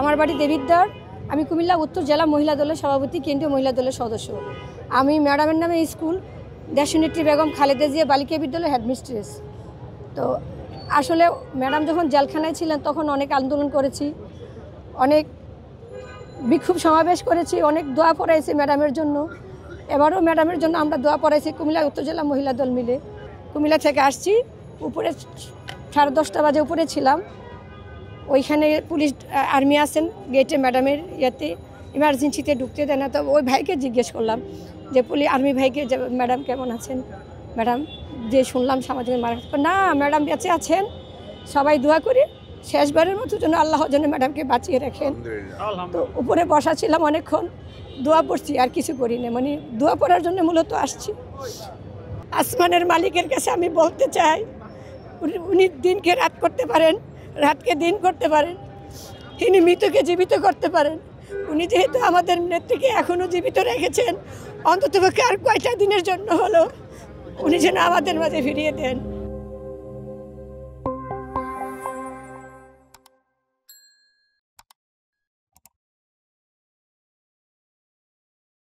আমার বাড়ি দেবিদ্বার। আমি কুমিল্লা উত্তর জেলা মহিলা দলের সভাপতি, কেন্দ্রীয় মহিলা দলের সদস্য। আমি ম্যাডামের নামে স্কুল দেশনেত্রী বেগম খালেদা জিয়া বালিকা বিদ্যালয়ের হেডমিস্ট্রেস। তো আসলে ম্যাডাম যখন জেলখানায় ছিলেন তখন অনেক আন্দোলন করেছি, অনেক বিক্ষোভ সমাবেশ করেছি, অনেক দোয়া পড়াইছি ম্যাডামের জন্য। এবারও ম্যাডামের জন্য আমরা দোয়া পড়াইছি কুমিল্লা উত্তর জেলা মহিলা দল মিলে। কুমিল্লা থেকে আসছি, উপরে 10:30 বাজে উপরে ছিলাম। ওইখানে পুলিশ আর্মি আছেন গেটে, ম্যাডামের ইয়েতে ইমার্জেন্সিতে ঢুকতে দেয় না। তো ওই ভাইকে জিজ্ঞেস করলাম যে আর্মি ভাইকে, যে ম্যাডাম কেমন আছেন, ম্যাডাম যে শুনলাম সামাজিক না ম্যাডাম বেঁচে আছেন, সবাই দোয়া করি শেষবারের মতো যেন আল্লাহ যেন ম্যাডামকে বাঁচিয়ে রাখেন। তো উপরে বসা ছিলাম অনেকক্ষণ, দোয়া পড়ছি, আর কিছু করি না, মানে দোয়া পড়ার জন্য মূলত আসছি। আসমানের মালিকের কাছে আমি বলতে চাই, উনি দিনকে রাত করতে পারেন, রাতকে দিন করতে পারেন, তিনি মৃতকে জীবিত করতে পারেন। উনি যেহেতু আমাদের নেত্রীকে এখনও জীবিত রেখেছেন, অন্ততপক্ষে আর কয়টা দিনের জন্য হলো উনি যেন আমাদের মাঝে ফিরিয়ে দেন।